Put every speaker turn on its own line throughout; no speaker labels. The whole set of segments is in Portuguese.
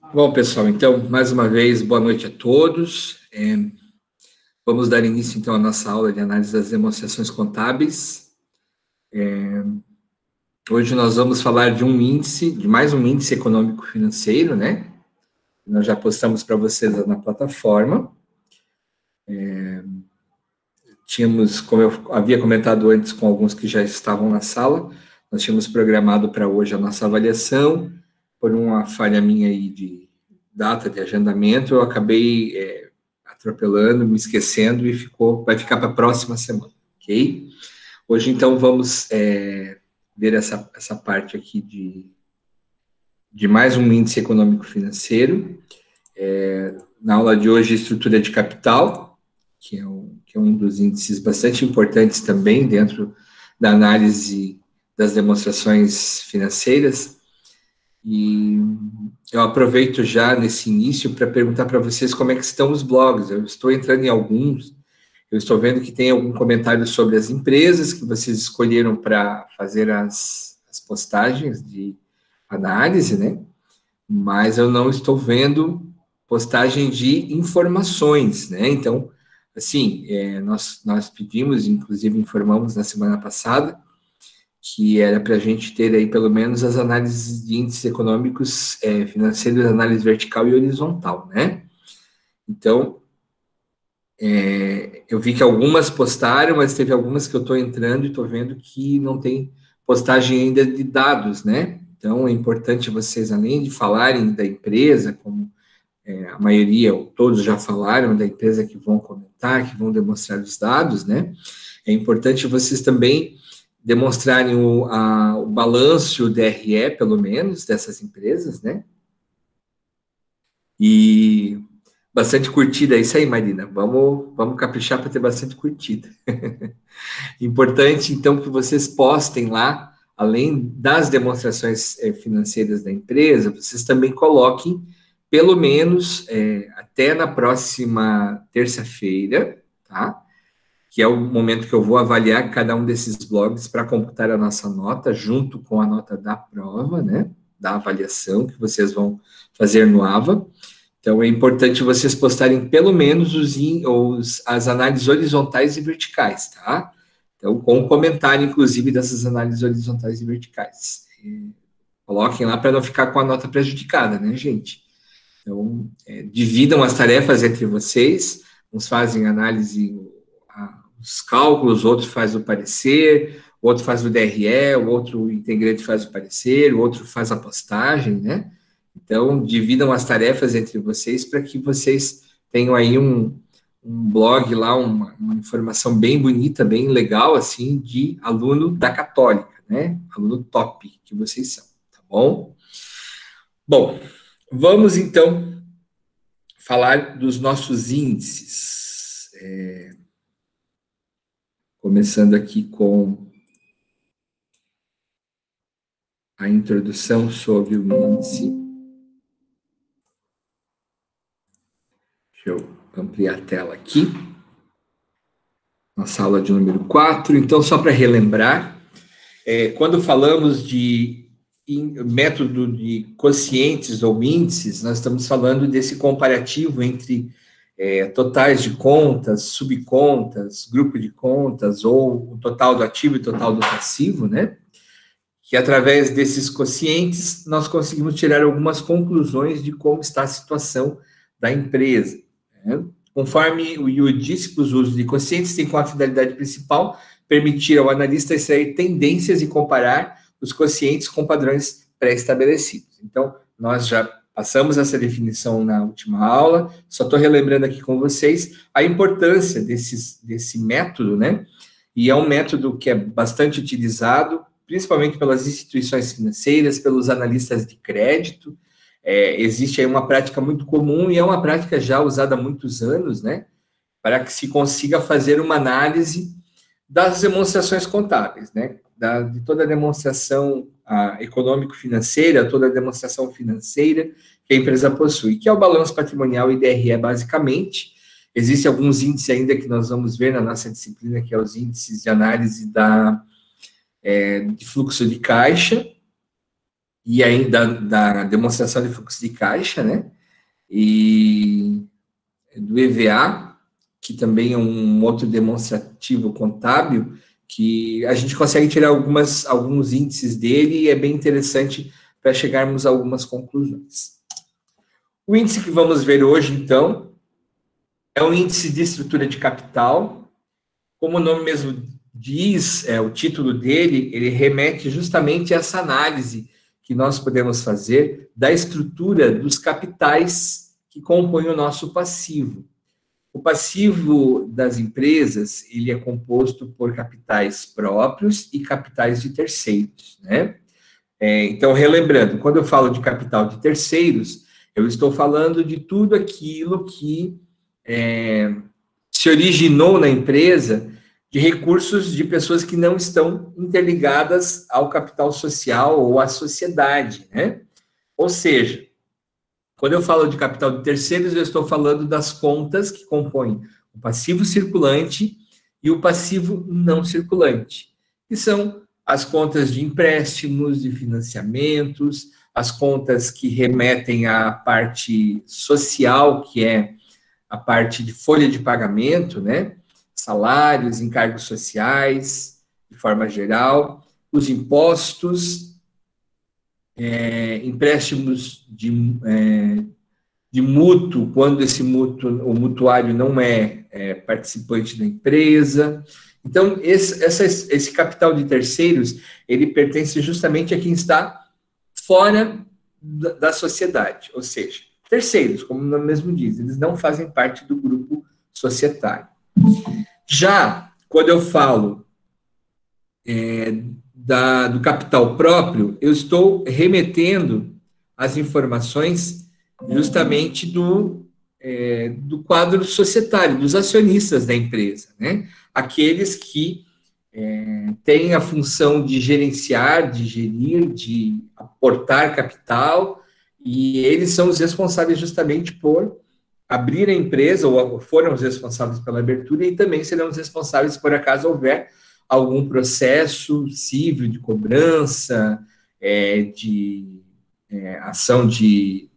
Bom, pessoal, então, mais uma vez, boa noite a todos. Vamos dar início, então, à nossa aula de análise das demonstrações contábeis. Hoje nós vamos falar de mais um índice econômico-financeiro, né? Nós já postamos para vocês na plataforma. Tínhamos, como eu havia comentado antes com alguns que já estavam na sala, nós tínhamos programado para hoje a nossa avaliação. Por uma falha minha aí de data de agendamento, eu acabei atropelando, me esquecendo e vai ficar para a próxima semana, ok? Hoje, então, vamos ver essa parte aqui de mais um índice econômico-financeiro. Na aula de hoje, estrutura de capital, que é um dos índices bastante importantes também dentro da análise das demonstrações financeiras. E eu aproveito já nesse início para perguntar para vocês como é que estão os blogs. Eu estou entrando em alguns, eu estou vendo que tem algum comentário sobre as empresas que vocês escolheram para fazer as postagens de análise, né? Mas eu não estou vendo postagem de informações, né? Então, assim, nós pedimos, inclusive informamos na semana passada, que era para a gente ter aí pelo menos as análises de índices econômicos financeiros, análise vertical e horizontal, né? Então, eu vi que algumas postaram, mas teve algumas que eu estou entrando e estou vendo que não tem postagem ainda de dados, né? Então, é importante vocês, além de falarem da empresa, como a maioria, ou todos já falaram da empresa que vão comentar, que vão demonstrar os dados, né? É importante vocês também demonstrarem o balanço, o DRE, pelo menos, dessas empresas, né? E bastante curtida, é isso aí, Marina. Vamos caprichar para ter bastante curtida. Importante, então, que vocês postem lá, além das demonstrações financeiras da empresa, vocês também coloquem, pelo menos, até na próxima terça-feira, tá? Que é o momento que eu vou avaliar cada um desses blogs para computar a nossa nota, junto com a nota da prova, né? Da avaliação que vocês vão fazer no AVA. Então, é importante vocês postarem pelo menos as análises horizontais e verticais, tá? Então, com um comentário, inclusive, dessas análises horizontais e verticais. Coloquem lá para não ficar com a nota prejudicada, né, gente? Então, dividam as tarefas entre vocês. Uns fazem análise, os cálculos, outro faz o parecer, o outro faz o DRE, o outro integrante faz o parecer, o outro faz a postagem, né? Então, dividam as tarefas entre vocês para que vocês tenham aí um blog lá, uma informação bem bonita, bem legal, assim, de aluno da Católica, né? Aluno top que vocês são, tá bom? Bom, vamos então falar dos nossos índices. Começando aqui com a introdução sobre o índice. Deixa eu ampliar a tela aqui. Nossa aula de número 4. Então, só para relembrar, quando falamos de método de quocientes ou índices, nós estamos falando desse comparativo entre totais de contas, subcontas, grupo de contas, ou o total do ativo e o total do passivo, né? Que através desses quocientes nós conseguimos tirar algumas conclusões de como está a situação da empresa, né? Conforme o Yu disse, os usos de quocientes têm como finalidade principal permitir ao analista extrair tendências e comparar os quocientes com padrões pré-estabelecidos. Então, nós já passamos essa definição na última aula, só estou relembrando aqui com vocês a importância desse método, né? E é um método que é bastante utilizado, principalmente pelas instituições financeiras, pelos analistas de crédito. Existe aí uma prática muito comum e é uma prática já usada há muitos anos, né? Para que se consiga fazer uma análise das demonstrações contábeis, né? De toda a demonstração econômico-financeira, toda a demonstração financeira que a empresa possui, que é o balanço patrimonial e DRE, basicamente. Existem alguns índices ainda que nós vamos ver na nossa disciplina, que é os índices de análise de fluxo de caixa, e ainda da demonstração de fluxo de caixa, né? E do EVA, que também é um outro demonstrativo contábil, que a gente consegue tirar alguns índices dele e é bem interessante para chegarmos a algumas conclusões. O índice que vamos ver hoje, então, é um índice de estrutura de capital. Como o nome mesmo diz, o título dele, ele remete justamente a essa análise que nós podemos fazer da estrutura dos capitais que compõem o nosso passivo. O passivo das empresas, ele é composto por capitais próprios e capitais de terceiros, né? Então, relembrando, quando eu falo de capital de terceiros, eu estou falando de tudo aquilo que se originou na empresa de recursos de pessoas que não estão interligadas ao capital social ou à sociedade, né? Ou seja, quando eu falo de capital de terceiros, eu estou falando das contas que compõem o passivo circulante e o passivo não circulante, que são as contas de empréstimos, de financiamentos, as contas que remetem à parte social, que é a parte de folha de pagamento, né? Salários, encargos sociais, de forma geral, os impostos, empréstimos de mútuo, quando o mutuário não é participante da empresa. Então, esse capital de terceiros, ele pertence justamente a quem está fora da sociedade, ou seja, terceiros, como o nome mesmo diz, eles não fazem parte do grupo societário. Já quando eu falo do capital próprio, eu estou remetendo as informações justamente do quadro societário, dos acionistas da empresa, né? Aqueles que têm a função de gerenciar, de gerir, de aportar capital, e eles são os responsáveis justamente por abrir a empresa, ou foram os responsáveis pela abertura, e também serão os responsáveis por acaso houver algum processo civil de cobrança, de ação de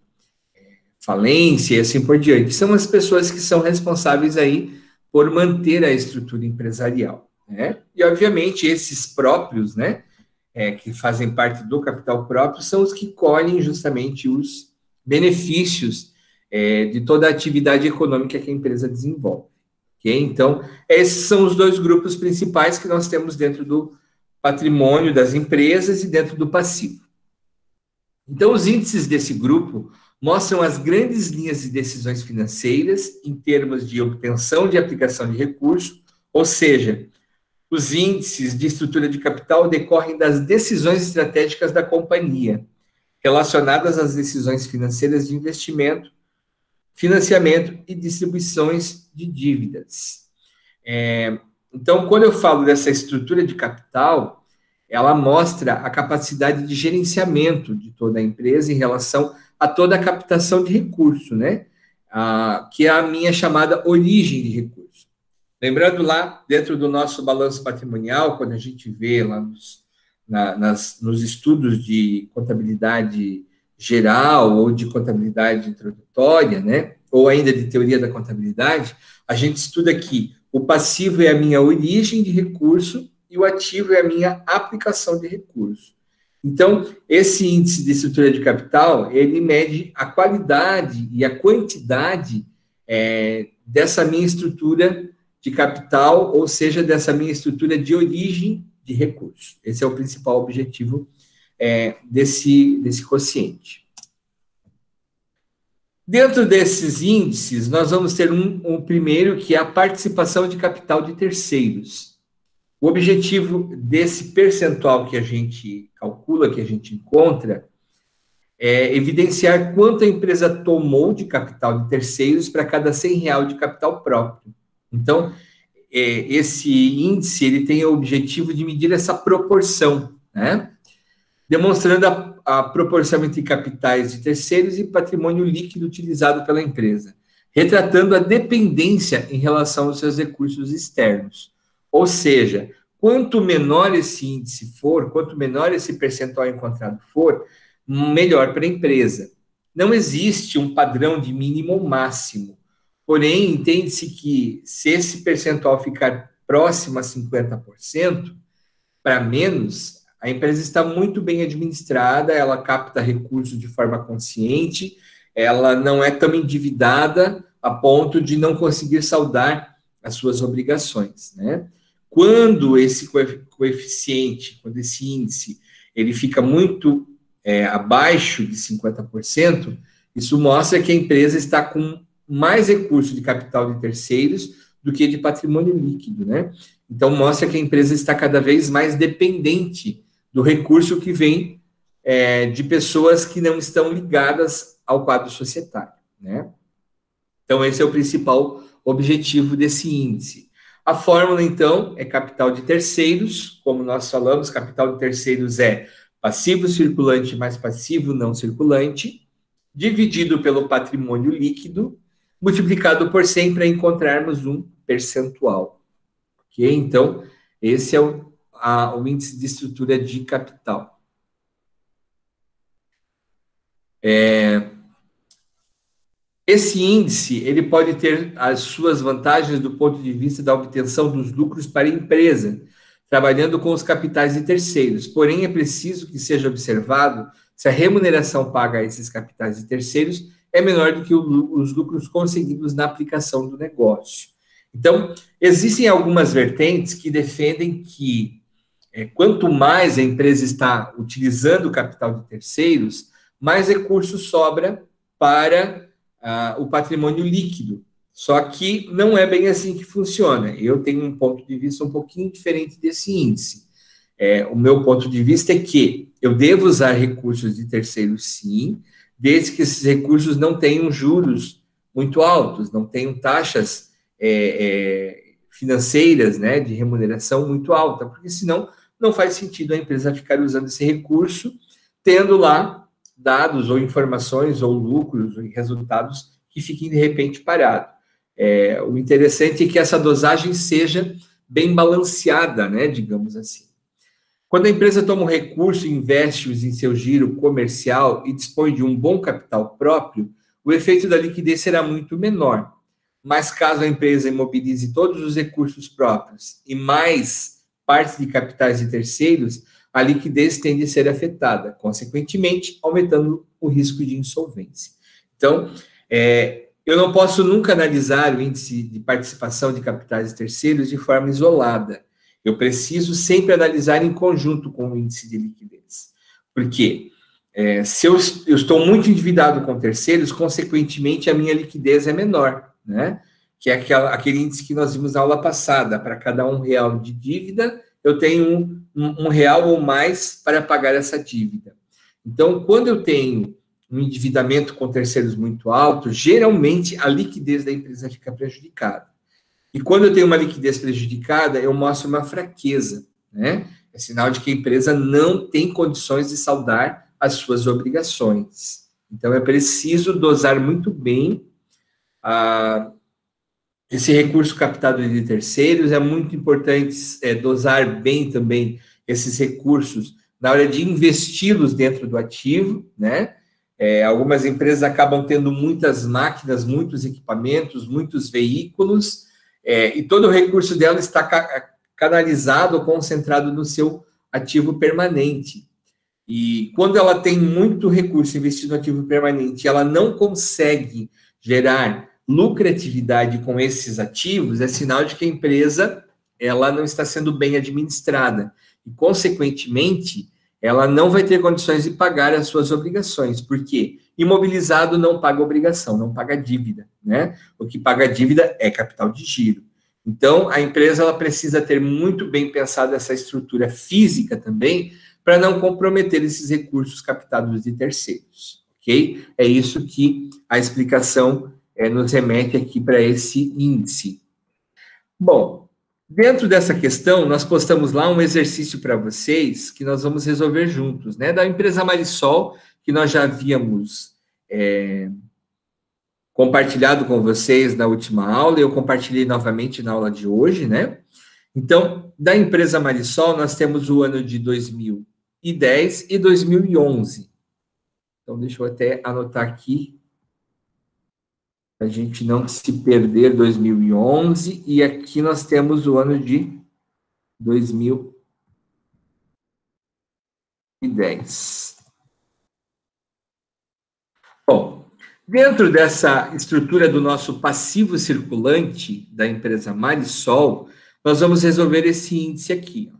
falência e assim por diante. São as pessoas que são responsáveis aí por manter a estrutura empresarial, né? E, obviamente, esses próprios, né, que fazem parte do capital próprio, são os que colhem justamente os benefícios de toda a atividade econômica que a empresa desenvolve. Okay? Então, esses são os dois grupos principais que nós temos dentro do patrimônio das empresas e dentro do passivo. Então, os índices desse grupo mostram as grandes linhas de decisões financeiras em termos de obtenção de aplicação de recurso, ou seja, os índices de estrutura de capital decorrem das decisões estratégicas da companhia, relacionadas às decisões financeiras de investimento, financiamento e distribuições de dívidas. Então, quando eu falo dessa estrutura de capital, ela mostra a capacidade de gerenciamento de toda a empresa em relação a toda a captação de recurso, né? Que é a minha chamada origem de recurso. Lembrando lá, dentro do nosso balanço patrimonial, quando a gente vê lá nos estudos de contabilidade geral ou de contabilidade introdutória, né? Ou ainda de teoria da contabilidade, a gente estuda que o passivo é a minha origem de recurso e o ativo é a minha aplicação de recurso. Então, esse índice de estrutura de capital, ele mede a qualidade e a quantidade dessa minha estrutura de capital, ou seja, dessa minha estrutura de origem de recurso. Esse é o principal objetivo desse quociente. Dentro desses índices, nós vamos ter um primeiro, que é a participação de capital de terceiros. O objetivo desse percentual que a gente calcula, que a gente encontra, é evidenciar quanto a empresa tomou de capital de terceiros para cada R$100 de capital próprio. Então, esse índice ele tem o objetivo de medir essa proporção, né? Demonstrando a proporção entre capitais de terceiros e patrimônio líquido utilizado pela empresa, retratando a dependência em relação aos seus recursos externos. Ou seja, quanto menor esse índice for, quanto menor esse percentual encontrado for, melhor para a empresa. Não existe um padrão de mínimo ou máximo, porém, entende-se que se esse percentual ficar próximo a 50%, para menos, a empresa está muito bem administrada, ela capta recursos de forma consciente, ela não é tão endividada a ponto de não conseguir saldar as suas obrigações, né? Quando esse coeficiente, quando esse índice, ele fica muito abaixo de 50%, isso mostra que a empresa está com mais recursos de capital de terceiros do que de patrimônio líquido, né? Então, mostra que a empresa está cada vez mais dependente do recurso que vem de pessoas que não estão ligadas ao quadro societário, né? Então, esse é o principal objetivo desse índice. A fórmula, então, é capital de terceiros, como nós falamos, capital de terceiros é passivo circulante mais passivo não circulante, dividido pelo patrimônio líquido, multiplicado por 100 para encontrarmos um percentual. Ok? Então, esse é o índice de estrutura de capital. Esse índice, ele pode ter as suas vantagens do ponto de vista da obtenção dos lucros para a empresa, trabalhando com os capitais de terceiros. Porém, é preciso que seja observado se a remuneração paga a esses capitais de terceiros é menor do que os lucros conseguidos na aplicação do negócio. Então, existem algumas vertentes que defendem que quanto mais a empresa está utilizando o capital de terceiros, mais recursos sobra para o patrimônio líquido. Só que não é bem assim que funciona. Eu tenho um ponto de vista um pouquinho diferente desse índice. O meu ponto de vista é que eu devo usar recursos de terceiros, sim, desde que esses recursos não tenham juros muito altos, não tenham taxas financeiras, né, de remuneração muito alta, porque senão não faz sentido a empresa ficar usando esse recurso, tendo lá dados ou informações ou lucros ou resultados que fiquem de repente parados. O interessante é que essa dosagem seja bem balanceada, né, digamos assim. Quando a empresa toma um recurso e investe-os em seu giro comercial e dispõe de um bom capital próprio, o efeito da liquidez será muito menor. Mas caso a empresa imobilize todos os recursos próprios e mais parte de capitais de terceiros, a liquidez tende a ser afetada, consequentemente, aumentando o risco de insolvência. Então, eu não posso nunca analisar o índice de participação de capitais de terceiros de forma isolada. Eu preciso sempre analisar em conjunto com o índice de liquidez. Por quê? Se eu estou muito endividado com terceiros, consequentemente, a minha liquidez é menor, né? Que é aquele índice que nós vimos na aula passada. Para cada R$1 de dívida, eu tenho R$1 ou mais para pagar essa dívida. Então, quando eu tenho um endividamento com terceiros muito alto, geralmente a liquidez da empresa fica prejudicada. E quando eu tenho uma liquidez prejudicada, eu mostro uma fraqueza, né? É sinal de que a empresa não tem condições de saldar as suas obrigações. Então, é preciso dosar muito bem esse recurso captado de terceiros. É muito importante dosar bem também esses recursos na hora de investi-los dentro do ativo, né? Algumas empresas acabam tendo muitas máquinas, muitos equipamentos, muitos veículos, e todo o recurso dela está canalizado ou concentrado no seu ativo permanente. E quando ela tem muito recurso investido no ativo permanente, ela não consegue gerar lucratividade com esses ativos, é sinal de que a empresa ela não está sendo bem administrada. E, consequentemente, ela não vai ter condições de pagar as suas obrigações. Por quê? Imobilizado não paga obrigação, não paga dívida, né? O que paga dívida é capital de giro. Então, a empresa ela precisa ter muito bem pensado essa estrutura física também, para não comprometer esses recursos captados de terceiros, ok? É isso que a explicação nos remete aqui para esse índice. Bom, dentro dessa questão, nós postamos lá um exercício para vocês que nós vamos resolver juntos, né? Da empresa Marisol, que nós já havíamos compartilhado com vocês na última aula, eu compartilhei novamente na aula de hoje, né? Então, da empresa Marisol, nós temos o ano de 2010 e 2011. Então, deixa eu até anotar aqui, para a gente não se perder 2011, e aqui nós temos o ano de 2010. Bom, dentro dessa estrutura do nosso passivo circulante da empresa Marisol, nós vamos resolver esse índice aqui.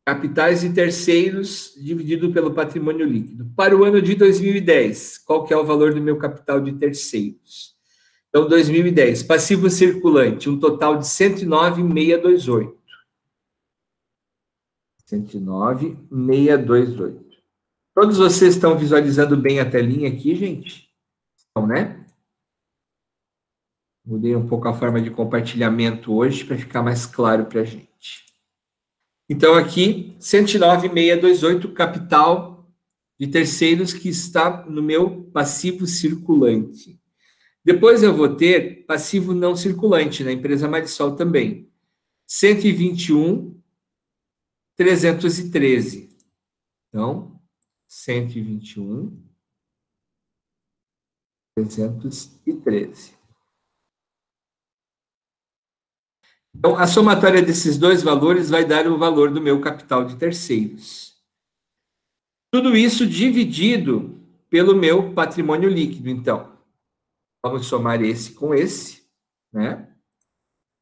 Capitais e terceiros dividido pelo patrimônio líquido. Para o ano de 2010, qual que é o valor do meu capital de terceiros? Então, 2010, passivo circulante, um total de 109,628. 109,628. Todos vocês estão visualizando bem a telinha aqui, gente? Estão, né? Mudei um pouco a forma de compartilhamento hoje para ficar mais claro para a gente. Então, aqui, 109,628, capital de terceiros que está no meu passivo circulante. Depois eu vou ter passivo não circulante, na empresa Marisol também. 121,313. Então, 121,313. Então, a somatória desses dois valores vai dar o valor do meu capital de terceiros. Tudo isso dividido pelo meu patrimônio líquido, então. Vamos somar esse com esse, né?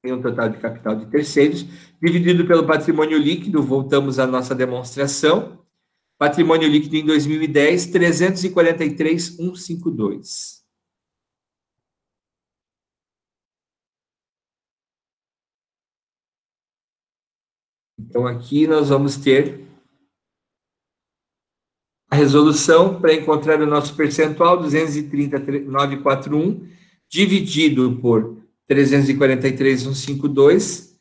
Tem um total de capital de terceiros, dividido pelo patrimônio líquido, voltamos à nossa demonstração. Patrimônio líquido em 2010, 343,152. Então, aqui nós vamos ter a resolução para encontrar o nosso percentual, 230,941, dividido por 343,152.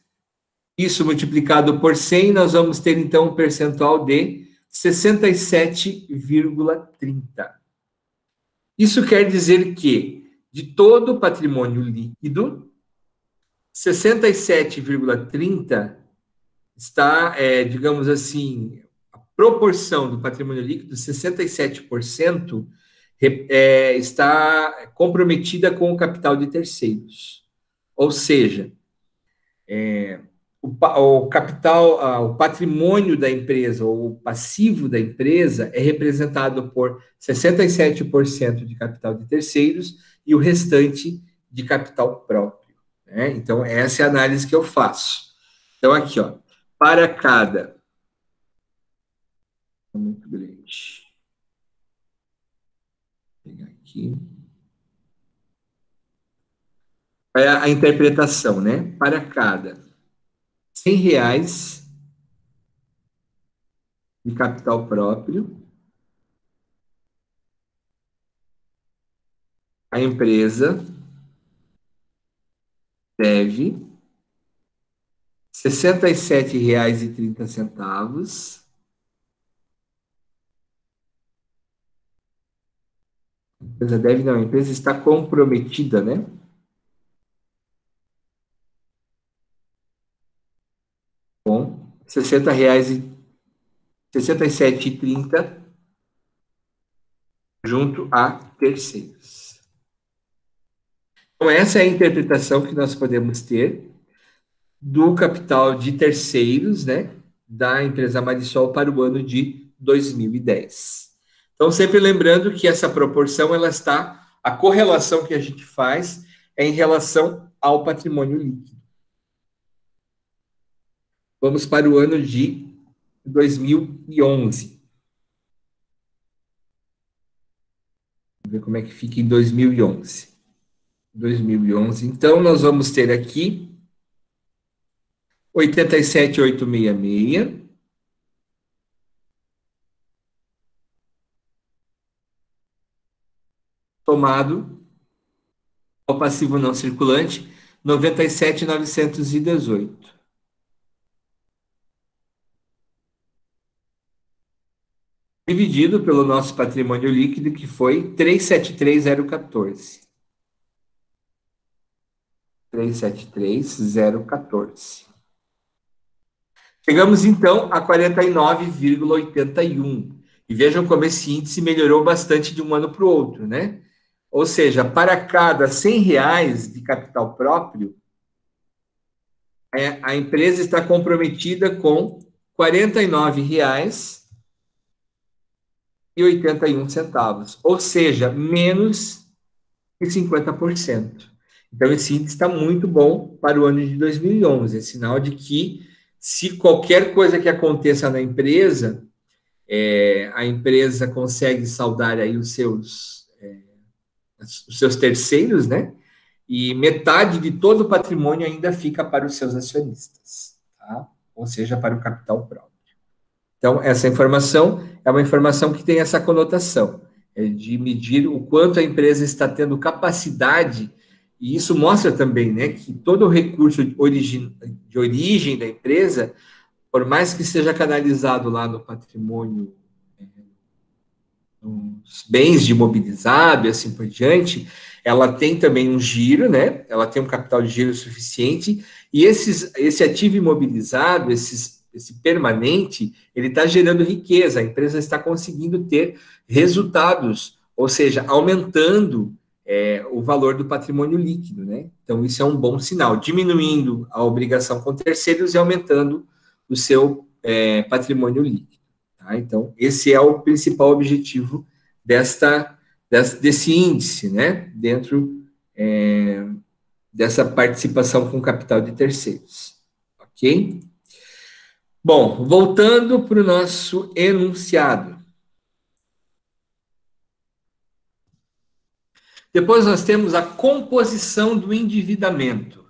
Isso multiplicado por 100, nós vamos ter, então, um percentual de 67,30. Isso quer dizer que, de todo o patrimônio líquido, 67,30 está, digamos assim, a proporção do patrimônio líquido, 67%, está comprometida com o capital de terceiros. Ou seja, o capital, o patrimônio da empresa, ou o passivo da empresa, é representado por 67% de capital de terceiros e o restante de capital próprio, né? Então, essa é a análise que eu faço. Então, aqui, ó, para cada... Muito grande. Vou pegar aqui. É a interpretação, né? Para cada R$ 100 de capital próprio, a empresa deve R$ 67,30. A empresa deve, não, a empresa está comprometida, né? Com R$ 67,30 junto a terceiros. Então, essa é a interpretação que nós podemos ter do capital de terceiros, né, da empresa Marisol para o ano de 2010. Então, sempre lembrando que essa proporção, ela está, a correlação que a gente faz é em relação ao patrimônio líquido. Vamos para o ano de 2011. Vamos ver como é que fica em 2011. 2011, então, nós vamos ter aqui 87,866, somado ao passivo não circulante, 97,918. Dividido pelo nosso patrimônio líquido, que foi 373,014. 373,014. Chegamos, então, a 49,81. E vejam como esse índice melhorou bastante de um ano para o outro, né? Ou seja, para cada R$ 100 de capital próprio, a empresa está comprometida com R$ 49,81, ou seja, menos de 50%. Então, esse índice está muito bom para o ano de 2011. É sinal de que, se qualquer coisa que aconteça na empresa, a empresa consegue saldar aí os seus terceiros, né? E metade de todo o patrimônio ainda fica para os seus acionistas, tá? Ou seja, para o capital próprio. Então, essa informação é uma informação que tem essa conotação, de medir o quanto a empresa está tendo capacidade, e isso mostra também, né, que todo o recurso de origem da empresa, por mais que seja canalizado lá no patrimônio, nos bens de imobilizado e assim por diante, ela tem também um giro, né? Ela tem um capital de giro suficiente, e esse ativo imobilizado, esse permanente, ele está gerando riqueza, a empresa está conseguindo ter resultados, ou seja, aumentando o valor do patrimônio líquido, né? Então, isso é um bom sinal, diminuindo a obrigação com terceiros e aumentando o seu patrimônio líquido. Tá? Então, esse é o principal objetivo desse índice, né? Dentro dessa participação com capital de terceiros. Ok? Bom, voltando para o nosso enunciado. Depois nós temos a composição do endividamento.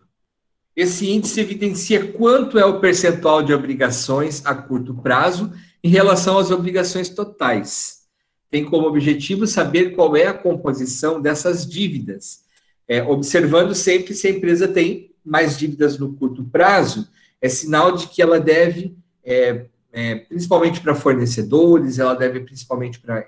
Esse índice evidencia quanto é o percentual de obrigações a curto prazo em relação às obrigações totais. Tem como objetivo saber qual é a composição dessas dívidas, observando sempre se a empresa tem mais dívidas no curto prazo, é sinal de que ela deve, principalmente para fornecedores, ela deve principalmente para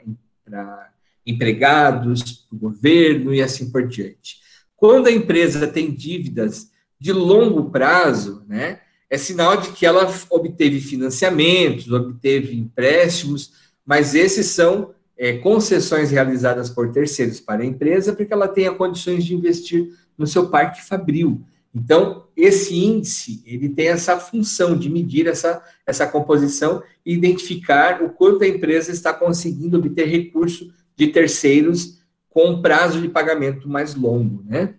empregados, para o governo e assim por diante. Quando a empresa tem dívidas de longo prazo, né, é sinal de que ela obteve financiamentos, obteve empréstimos, mas esses são concessões realizadas por terceiros para a empresa para que ela tenha condições de investir no seu parque fabril. Então, esse índice, ele tem essa função de medir essa composição e identificar o quanto a empresa está conseguindo obter recurso de terceiros com prazo de pagamento mais longo, né?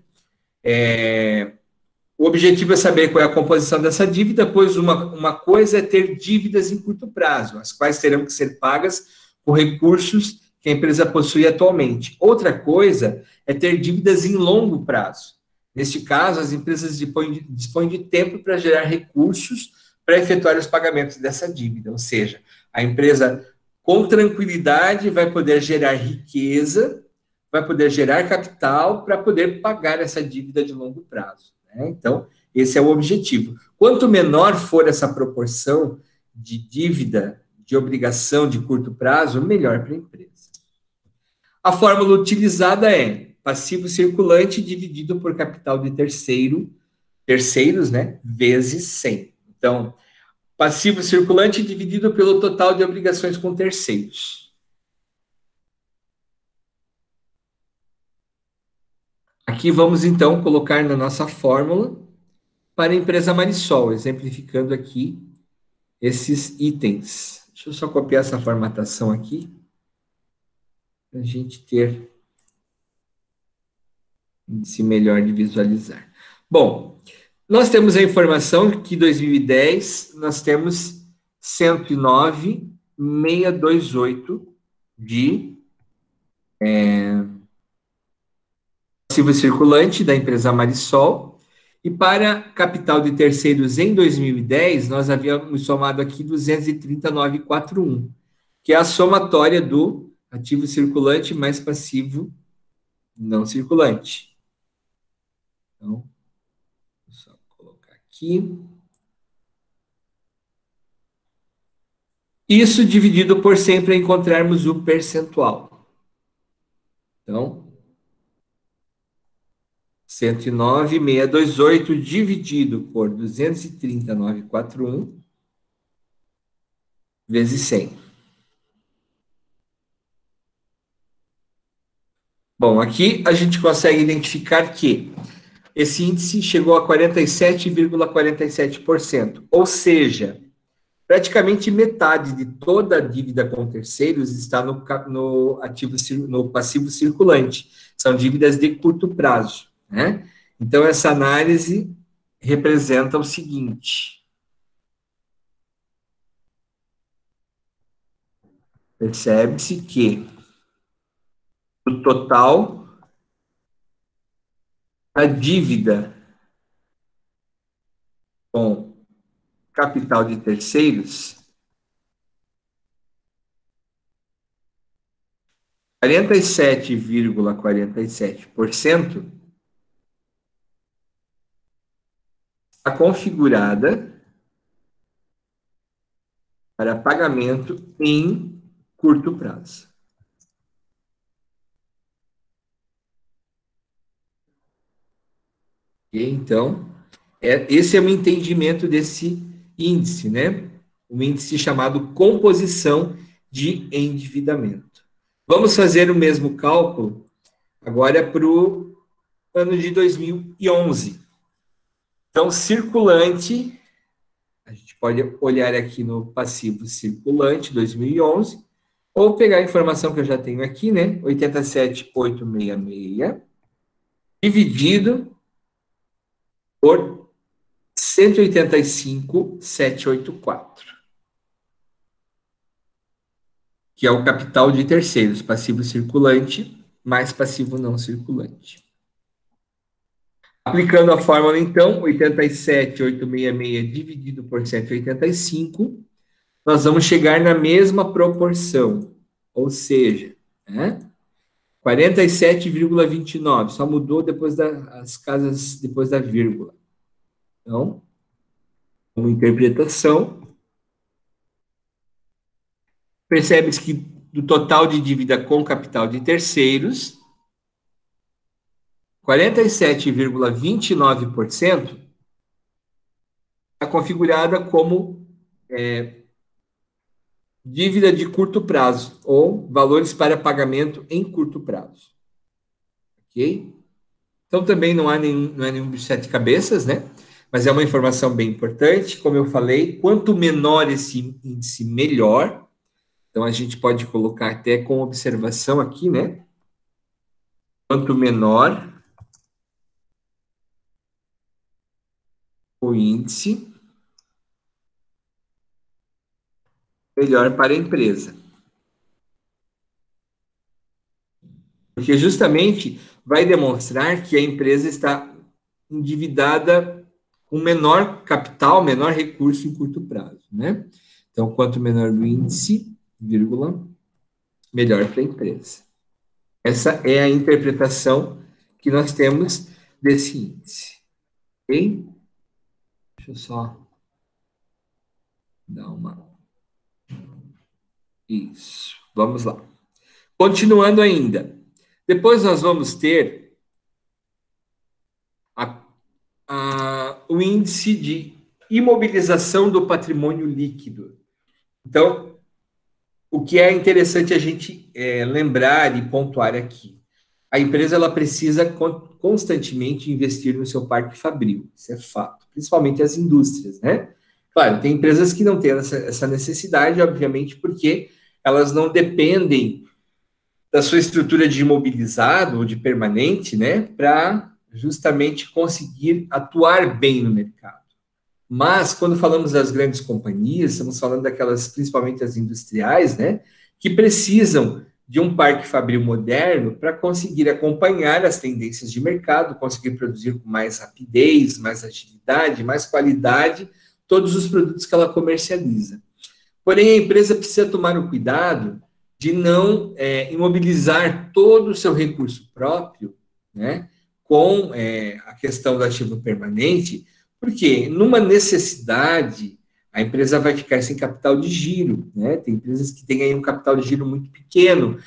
O objetivo é saber qual é a composição dessa dívida, pois uma coisa é ter dívidas em curto prazo, as quais terão que ser pagas com recursos que a empresa possui atualmente. Outra coisa é ter dívidas em longo prazo. Neste caso, as empresas dispõem de tempo para gerar recursos para efetuar os pagamentos dessa dívida, ou seja, a empresa, com tranquilidade, vai poder gerar riqueza, vai poder gerar capital para poder pagar essa dívida de longo prazo. Então, esse é o objetivo. Quanto menor for essa proporção de dívida, de obrigação de curto prazo, melhor para a empresa. A fórmula utilizada é passivo circulante dividido por capital de terceiros, né, vezes 100. Então, passivo circulante dividido pelo total de obrigações com terceiros. Aqui vamos, então, colocar na nossa fórmula para a empresa Marisol, exemplificando aqui esses itens. Deixa eu só copiar essa formatação aqui, para a gente ter índice melhor de visualizar. Bom, nós temos a informação que em 2010 nós temos 109,628 de passivo circulante da empresa Marisol. E para capital de terceiros em 2010, nós havíamos somado aqui 230,941, que é a somatória do ativo circulante mais passivo não circulante. Então, vou só colocar aqui. Isso dividido por 100 para encontrarmos o percentual. Então, 109,628 dividido por 230,941 vezes 100. Bom, aqui a gente consegue identificar que esse índice chegou a 47,47%, ou seja, praticamente metade de toda a dívida com terceiros está no ativo, no passivo circulante. São dívidas de curto prazo, né? Então, essa análise representa o seguinte: percebe-se que o total da dívida com capital de terceiros, 47,47% está configurada para pagamento em curto prazo. Okay? Então, esse é o entendimento desse índice, né? Um índice chamado composição de endividamento. Vamos fazer o mesmo cálculo agora para o ano de 2011. Então, circulante, a gente pode olhar aqui no passivo circulante 2011, ou pegar a informação que eu já tenho aqui, né? 87,866, dividido por 185,784, que é o capital de terceiros, passivo circulante mais passivo não circulante. Aplicando a fórmula, então, 87,866 dividido por 185, nós vamos chegar na mesma proporção, ou seja, né, 47,29, só mudou depois das casas, depois da vírgula. Então, como interpretação, percebe-se que do total de dívida com capital de terceiros, 47,29% está configurada como dívida de curto prazo, ou valores para pagamento em curto prazo. Ok? Então, também não é nenhum de sete cabeças, né? Mas é uma informação bem importante. Como eu falei, quanto menor esse índice, melhor. Então, a gente pode colocar até com observação aqui, né? Quanto menor o índice, melhor para a empresa. Porque justamente vai demonstrar que a empresa está endividada com menor capital, menor recurso em curto prazo, né? Então, quanto menor o índice, vírgula, melhor para a empresa. Essa é a interpretação que nós temos desse índice. Ok? Deixa eu só dar uma... Isso. Vamos lá. Continuando ainda. Depois nós vamos ter o índice de imobilização do patrimônio líquido. Então, o que é interessante a gente lembrar e pontuar aqui. A empresa ela precisa constantemente investir no seu parque fabril, isso é fato, principalmente as indústrias, né? Claro, tem empresas que não têm essa necessidade, obviamente, porque elas não dependem da sua estrutura de imobilizado ou de permanente, né, para justamente conseguir atuar bem no mercado. Mas, quando falamos das grandes companhias, estamos falando daquelas, principalmente as industriais, né, que precisam de um parque fabril moderno para conseguir acompanhar as tendências de mercado, conseguir produzir com mais rapidez, mais agilidade, mais qualidade, todos os produtos que ela comercializa. Porém, a empresa precisa tomar o cuidado de não imobilizar todo o seu recurso próprio, né, com a questão do ativo permanente, porque numa necessidade a empresa vai ficar sem capital de giro, né? Tem empresas que têm aí um capital de giro muito pequeno,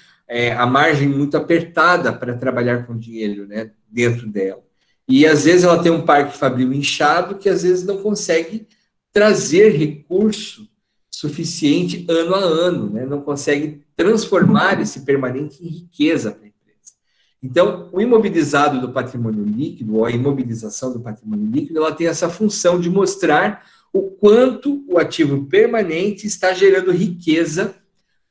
a margem muito apertada para trabalhar com dinheiro, né, dentro dela. E às vezes ela tem um parque fabril inchado que às vezes não consegue trazer recurso suficiente ano a ano, né? Não consegue transformar esse permanente em riqueza para a empresa. Então, o imobilizado do patrimônio líquido, ou a imobilização do patrimônio líquido, ela tem essa função de mostrar o quanto o ativo permanente está gerando riqueza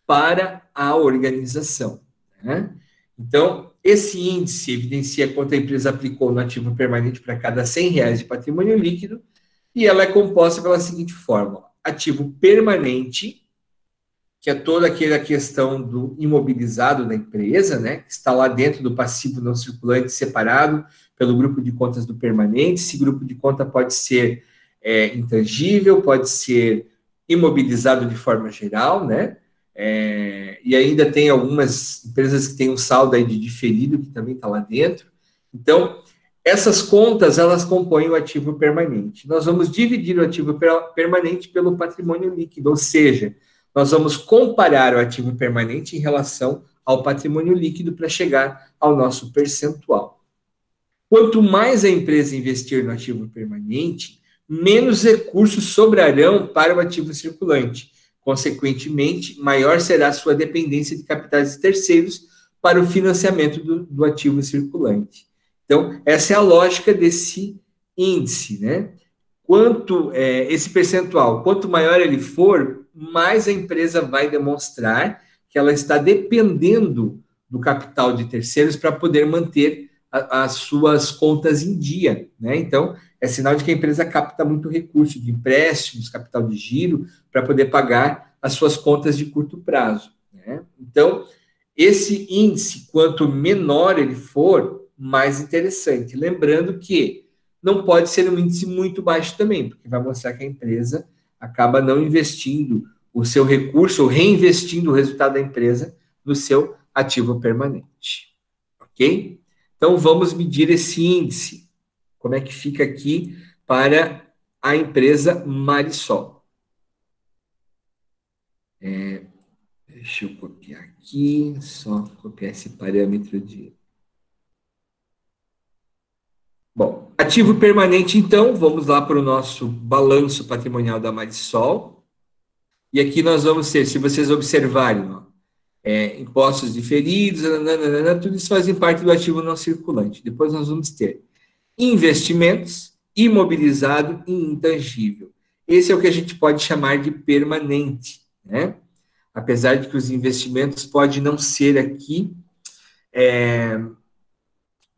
para a organização, né? Então, esse índice evidencia quanto a empresa aplicou no ativo permanente para cada R$ 100 de patrimônio líquido, e ela é composta pela seguinte fórmula: ativo permanente, que é toda aquela questão do imobilizado da empresa, né, que está lá dentro do passivo não circulante separado pelo grupo de contas do permanente. Esse grupo de conta pode ser intangível, pode ser imobilizado de forma geral, né? E ainda tem algumas empresas que têm um saldo aí de diferido que também está lá dentro. Então, essas contas, elas compõem o ativo permanente. Nós vamos dividir o ativo permanente pelo patrimônio líquido, ou seja, nós vamos comparar o ativo permanente em relação ao patrimônio líquido para chegar ao nosso percentual. Quanto mais a empresa investir no ativo permanente, menos recursos sobrarão para o ativo circulante. Consequentemente, maior será a sua dependência de capitais terceiros para o financiamento do ativo circulante. Então, essa é a lógica desse índice, né? Esse percentual, quanto maior ele for, mais a empresa vai demonstrar que ela está dependendo do capital de terceiros para poder manter as suas contas em dia, né? Então, é sinal de que a empresa capta muito recurso de empréstimos, capital de giro, para poder pagar as suas contas de curto prazo, né? Então, esse índice, quanto menor ele for, mais interessante. Lembrando que não pode ser um índice muito baixo também, porque vai mostrar que a empresa acaba não investindo o seu recurso ou reinvestindo o resultado da empresa no seu ativo permanente. Ok? Então, vamos medir esse índice. Como é que fica aqui para a empresa Marisol? Deixa eu copiar aqui, só copiar esse parâmetro de... Bom, ativo permanente, então, vamos lá para o nosso balanço patrimonial da Marisol. E aqui nós vamos ter, se vocês observarem, ó, impostos diferidos, tudo isso fazem parte do ativo não circulante. Depois nós vamos ter investimentos, imobilizado e intangível. Esse é o que a gente pode chamar de permanente, né? Apesar de que os investimentos podem não ser aqui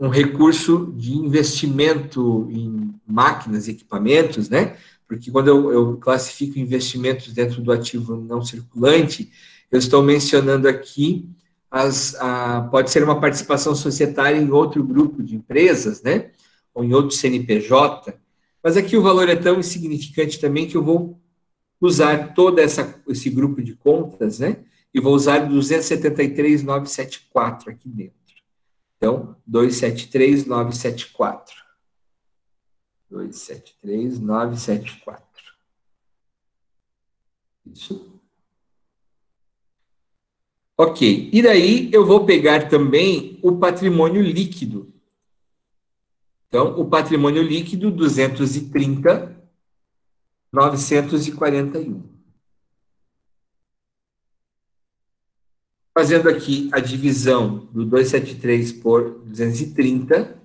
um recurso de investimento em máquinas e equipamentos, né? Porque quando eu classifico investimentos dentro do ativo não circulante, eu estou mencionando aqui pode ser uma participação societária em outro grupo de empresas, né? Ou em outro CNPJ, mas aqui o valor é tão insignificante também que eu vou usar todo esse grupo de contas, né? E vou usar 273.974 aqui dentro. Então, 273.974. 273.974. Isso. Ok. E daí eu vou pegar também o patrimônio líquido. Então, o patrimônio líquido, 230.941. Fazendo aqui a divisão do 273 por 230,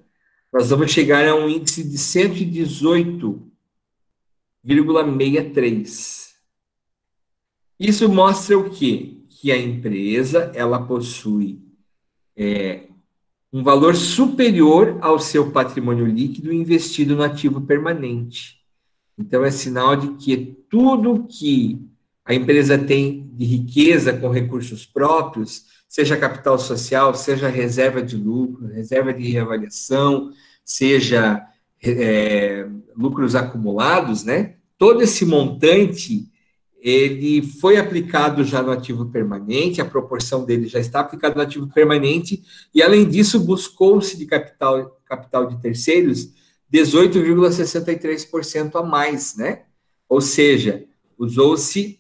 nós vamos chegar a um índice de 118,63. Isso mostra o quê? Que a empresa ela possui um valor superior ao seu patrimônio líquido investido no ativo permanente. Então, é sinal de que tudo que a empresa tem de riqueza com recursos próprios, seja capital social, seja reserva de lucro, reserva de reavaliação, seja lucros acumulados, né? Todo esse montante, ele foi aplicado já no ativo permanente, a proporção dele já está aplicada no ativo permanente, e além disso, buscou-se de capital de terceiros 18,63% a mais, né? Ou seja, usou-se,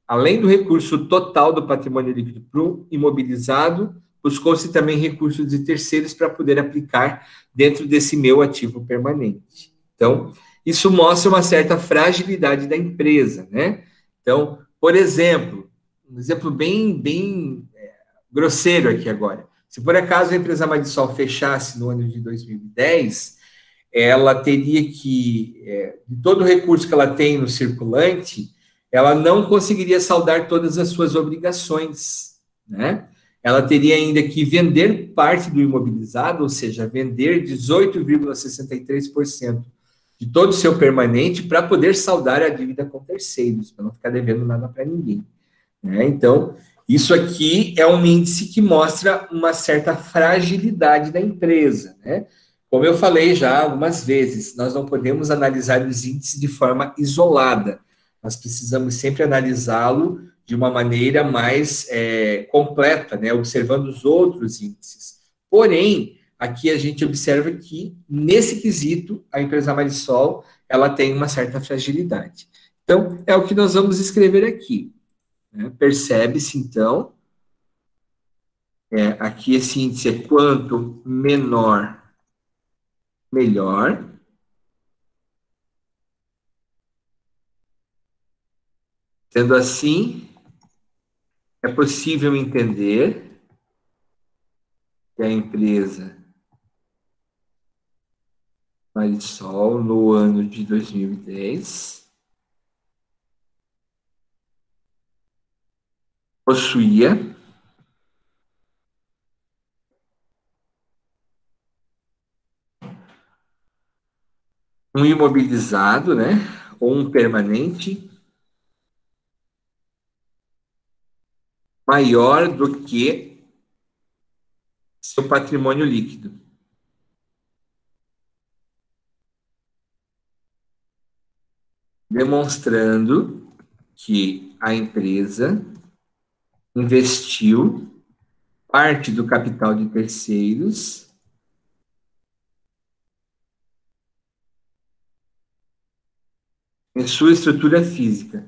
além do recurso total do patrimônio líquido para o imobilizado, buscou-se também recursos de terceiros para poder aplicar dentro desse meu ativo permanente. Então, isso mostra uma certa fragilidade da empresa, né? Então, por exemplo, um exemplo bem grosseiro aqui agora. Se por acaso a empresa Marisol fechasse no ano de 2010, ela teria que, de todo o recurso que ela tem no circulante, ela não conseguiria saldar todas as suas obrigações, né? Ela teria ainda que vender parte do imobilizado, ou seja, vender 18,63% de todo o seu permanente para poder saldar a dívida com terceiros, para não ficar devendo nada para ninguém, né? Então, isso aqui é um índice que mostra uma certa fragilidade da empresa, né? Como eu falei já algumas vezes, nós não podemos analisar os índices de forma isolada. Nós precisamos sempre analisá-lo de uma maneira mais completa, né? Observando os outros índices. Porém, aqui a gente observa que, nesse quesito, a empresa Marisol ela tem uma certa fragilidade. Então, é o que nós vamos escrever aqui, né? Percebe-se, então, aqui esse índice é quanto menor, melhor. Sendo assim, é possível entender que a empresa Marisol, no ano de 2010, possuía um imobilizado, né, ou um permanente maior do que seu patrimônio líquido, demonstrando que a empresa investiu parte do capital de terceiros em sua estrutura física.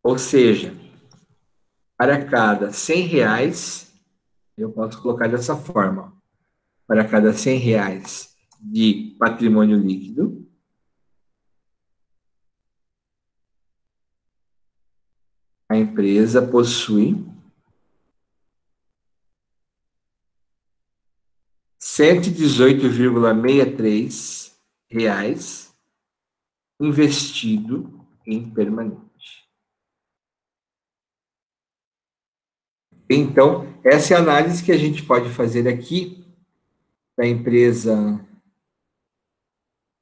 Ou seja, para cada R$ 100, eu posso colocar dessa forma, para cada R$ 100 de patrimônio líquido, a empresa possui 118,63 reais investido em permanente. Então, essa é a análise que a gente pode fazer aqui da empresa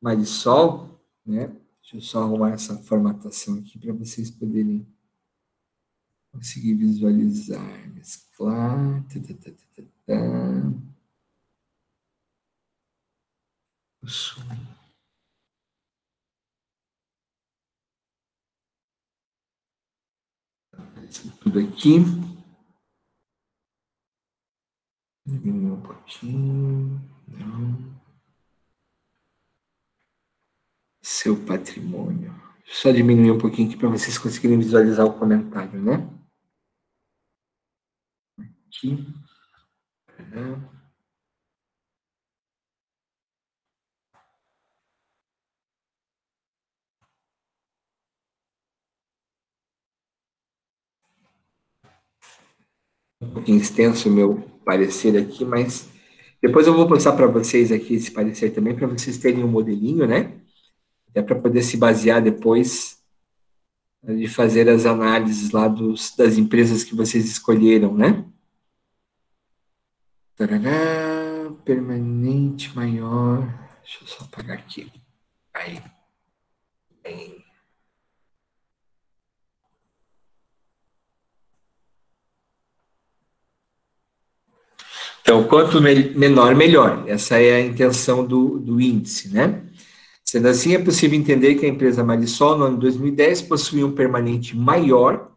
Marisol, né? Deixa eu só arrumar essa formatação aqui para vocês poderem conseguir visualizar, mesclar. Tudo aqui. Diminuir um pouquinho. Não. Seu patrimônio. Só diminuir um pouquinho aqui para vocês conseguirem visualizar o comentário, né? Aqui. Um pouquinho extenso o meu parecer aqui, mas depois eu vou passar para vocês aqui esse parecer também, para vocês terem um modelinho, né? É para poder se basear depois de fazer as análises lá das empresas que vocês escolheram, né? Tarará, permanente maior. Deixa eu só apagar aqui. Aí. Aí. Então, quanto menor, melhor. Essa é a intenção do índice, né? Sendo assim, é possível entender que a empresa Marisol, no ano de 2010, possuía um permanente maior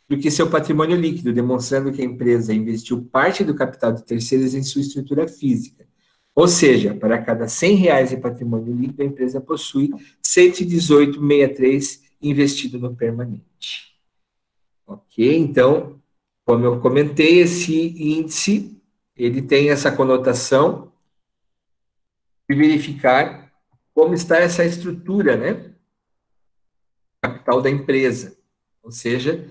do que seu patrimônio líquido, demonstrando que a empresa investiu parte do capital de terceiros em sua estrutura física. Ou seja, para cada R$ 100 em patrimônio líquido, a empresa possui 118,63 investido no permanente. Ok? Então, como eu comentei, esse índice ele tem essa conotação de verificar como está essa estrutura, né? capital da empresa. Ou seja,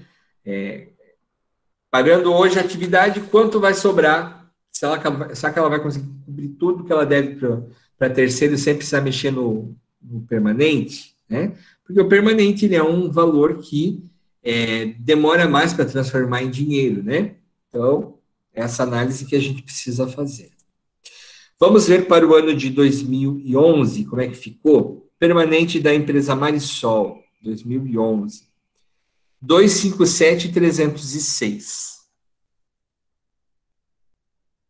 pagando hoje a atividade, quanto vai sobrar? Será que ela vai conseguir cobrir tudo que ela deve para terceiro sem precisar mexer no permanente? Né? Porque o permanente ele é um valor que demora mais para transformar em dinheiro, né? Então, é essa análise que a gente precisa fazer. Vamos ver para o ano de 2011, como é que ficou? Permanente da empresa Marisol, 2011. 257,306.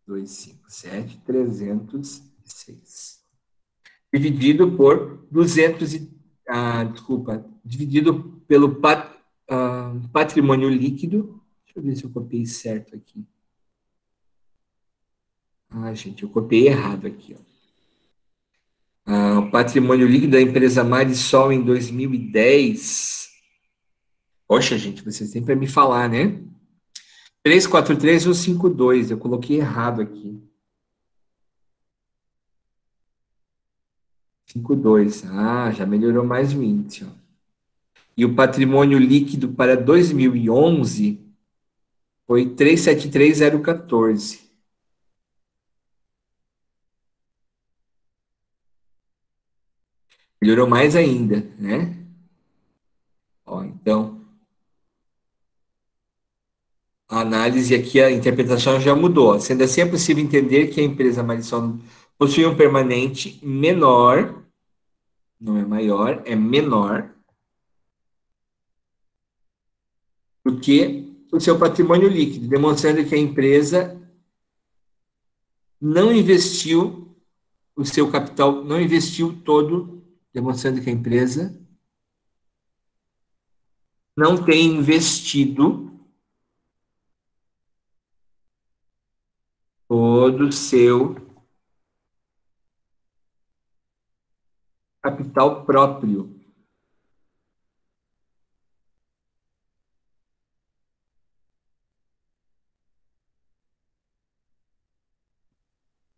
257,306. Dividido por 200 desculpa, dividido pelo patrimônio líquido. Deixa eu ver se eu copiei certo aqui. Gente, eu copiei errado aqui, ó. O patrimônio líquido da empresa Marisol em 2010. Poxa, gente, vocês têm para me falar, né? 343,152. Eu coloquei errado aqui. 52. Já melhorou mais o índice, ó. E o patrimônio líquido para 2011 foi 373,014. Melhorou mais ainda, né? Ó, então, a análise aqui, a interpretação já mudou. Sendo assim, é possível entender que a empresa Marisol possui um permanente menor, não é maior, é menor, do que o seu patrimônio líquido, demonstrando que a empresa não investiu o seu capital, não investiu todo, demonstrando que a empresa não tem investido todo o seu capital próprio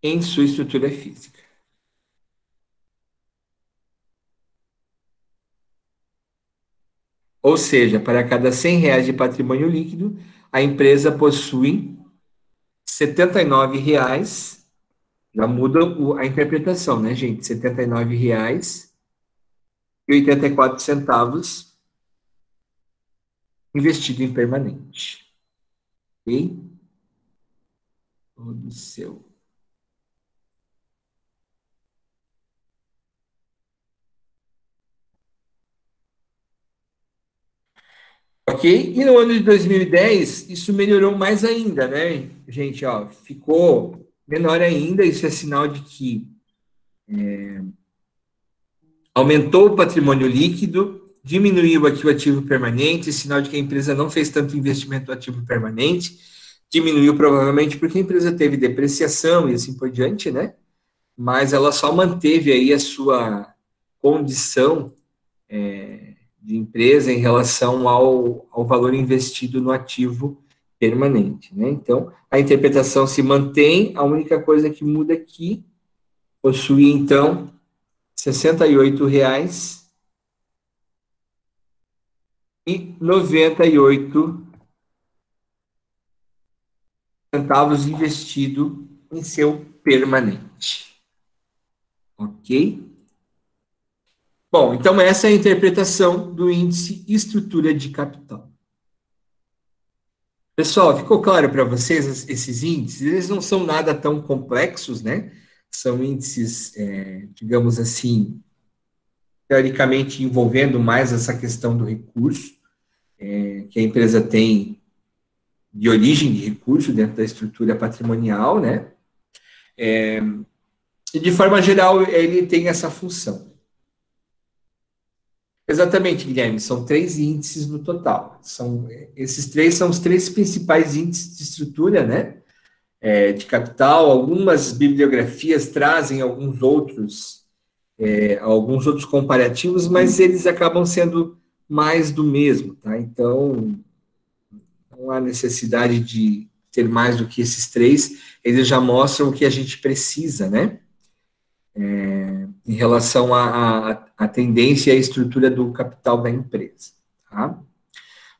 em sua estrutura física. Ou seja, para cada R$ 100 de patrimônio líquido, a empresa possui R$ 79, já muda a interpretação, né, gente? R$ 79,84 investido em permanente. Ok? Todo seu. Ok? E no ano de 2010, isso melhorou mais ainda, né, gente? Ó, ficou menor ainda. Isso é sinal de que aumentou o patrimônio líquido, diminuiu aqui o ativo permanente, sinal de que a empresa não fez tanto investimento no ativo permanente, diminuiu provavelmente porque a empresa teve depreciação e assim por diante, né? Mas ela só manteve aí a sua condição de empresa em relação ao valor investido no ativo permanente, né? Então, a interpretação se mantém, a única coisa que muda aqui, possui, então, R$ 68,98 investido em seu permanente. Ok? Bom, então essa é a interpretação do índice estrutura de capital. Pessoal, ficou claro para vocês esses índices? Eles não são nada tão complexos, né? São índices, digamos assim, teoricamente envolvendo mais essa questão do recurso que a empresa tem de origem de recurso dentro da estrutura patrimonial, né? E de forma geral ele tem essa função. Exatamente, Guilherme, são 3 índices no total. Esses 3 são os 3 principais índices de estrutura, né? De capital. Algumas bibliografias trazem alguns outros comparativos, mas eles acabam sendo mais do mesmo, tá? Então, não há necessidade de ter mais do que esses 3, eles já mostram o que a gente precisa, né? em relação à tendência e à estrutura do capital da empresa. Tá?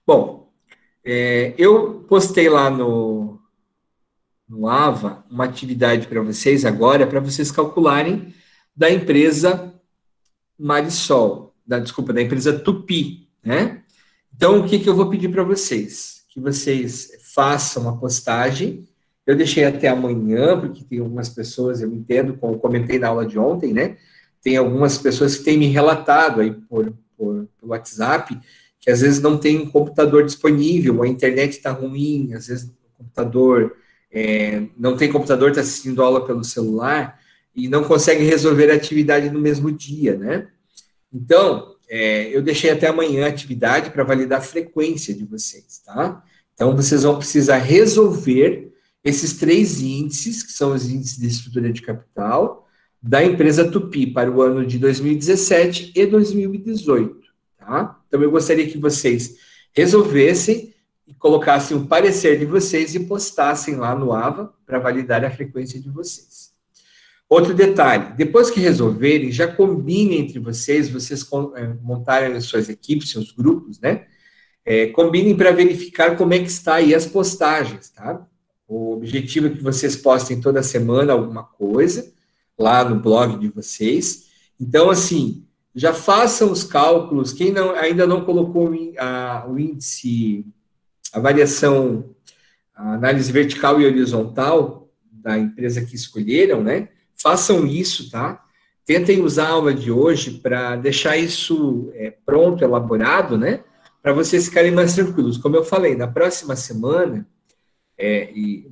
Bom, eu postei lá no AVA uma atividade para vocês agora, para vocês calcularem da empresa Marisol, desculpa, da empresa Tupi, né? Então, o que eu vou pedir para vocês? Que vocês façam a postagem. Eu deixei até amanhã, porque tem algumas pessoas, eu entendo, como eu comentei na aula de ontem, né? Tem algumas pessoas que têm me relatado aí por WhatsApp, que às vezes não tem um computador disponível, a internet está ruim, às vezes o computador não tem computador, está assistindo aula pelo celular e não consegue resolver a atividade no mesmo dia, né? Então, eu deixei até amanhã a atividade para validar a frequência de vocês, tá? Então, vocês vão precisar resolver esses 3 índices, que são os índices de estrutura de capital, da empresa Tupi para o ano de 2017 e 2018, tá? Então, eu gostaria que vocês resolvessem e colocassem o parecer de vocês e postassem lá no AVA para validar a frequência de vocês. Outro detalhe, depois que resolverem, já combinem entre vocês montarem as suas equipes, seus grupos, né? Combinem para verificar como é que está aí as postagens, tá? O objetivo é que vocês postem toda semana alguma coisa lá no blog de vocês. Então, assim, já façam os cálculos. Quem ainda não colocou o índice, a variação, a análise vertical e horizontal da empresa que escolheram, né? Façam isso, tá? Tentem usar a aula de hoje para deixar isso pronto, elaborado, né? Para vocês ficarem mais tranquilos. Como eu falei, na próxima semana,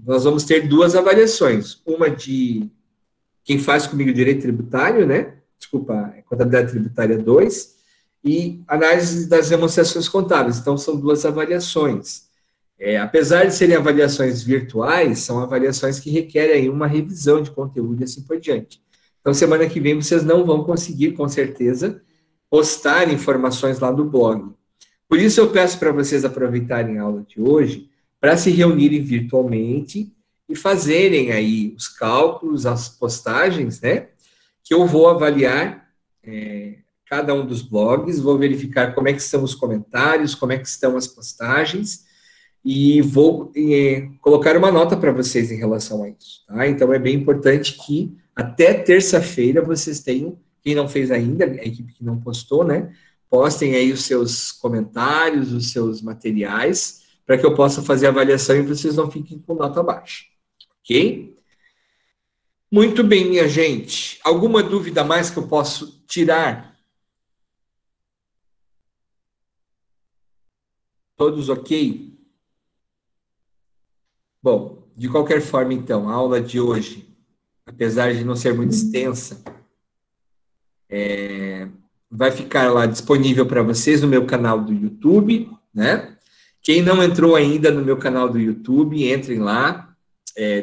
nós vamos ter 2 avaliações. Uma de quem faz comigo direito tributário, né? Desculpa, contabilidade tributária 2, e análise das demonstrações contábeis. Então, são 2 avaliações. Apesar de serem avaliações virtuais, são avaliações que requerem uma revisão de conteúdo e assim por diante. Então, semana que vem, vocês não vão conseguir, com certeza, postar informações lá no blog. Por isso, eu peço para vocês aproveitarem a aula de hoje para se reunirem virtualmente e fazerem aí os cálculos, as postagens, né? Que eu vou avaliar cada um dos blogs, vou verificar como é que estão os comentários, como é que estão as postagens, e vou colocar uma nota para vocês em relação a isso, tá? Então, é bem importante que até terça-feira vocês tenham, quem não fez ainda, a equipe que não postou, né? Postem aí os seus comentários, os seus materiais, para que eu possa fazer a avaliação e vocês não fiquem com nota baixa, ok? Muito bem, minha gente. Alguma dúvida mais que eu posso tirar? Todos ok? Bom, de qualquer forma, então, a aula de hoje, apesar de não ser muito extensa, vai ficar lá disponível para vocês no meu canal do YouTube, né? Quem não entrou ainda no meu canal do YouTube, entrem lá,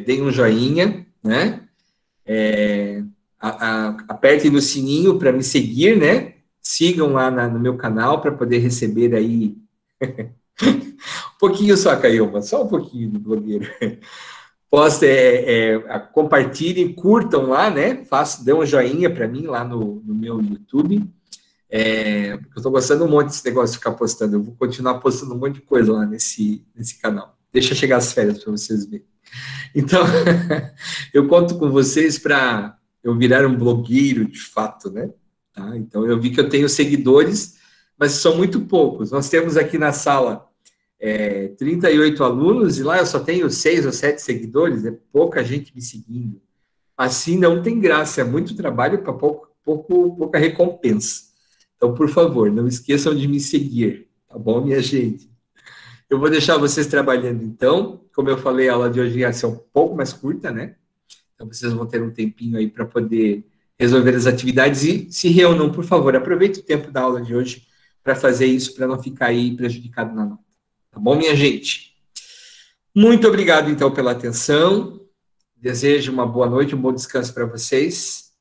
deem um joinha, né? Apertem no sininho para me seguir, né? Sigam lá no meu canal para poder receber aí um pouquinho só, Cailma, só um pouquinho do blogueiro. Compartilhem, curtam lá, né? Dê um joinha para mim lá no meu YouTube. Eu estou gostando um monte desse negócio de ficar postando. Eu vou continuar postando um monte de coisa lá nesse canal. Deixa chegar as férias para vocês verem. Então, eu conto com vocês para eu virar um blogueiro de fato, né? Tá? Então, eu vi que eu tenho seguidores, mas são muito poucos. Nós temos aqui na sala 38 alunos e lá eu só tenho 6 ou 7 seguidores, é pouca gente me seguindo. Assim não tem graça, é muito trabalho para pouca recompensa. Então, por favor, não esqueçam de me seguir, tá bom, minha gente? Eu vou deixar vocês trabalhando, então. Como eu falei, a aula de hoje ia ser um pouco mais curta, né? Então, vocês vão ter um tempinho aí para poder resolver as atividades e se reúnam, por favor. Aproveite o tempo da aula de hoje para fazer isso, para não ficar aí prejudicado na nota. Tá bom, minha gente? Muito obrigado, então, pela atenção. Desejo uma boa noite, um bom descanso para vocês.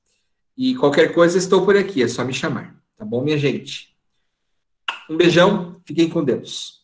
E qualquer coisa, estou por aqui, é só me chamar. Tá bom, minha gente? Um beijão, fiquem com Deus.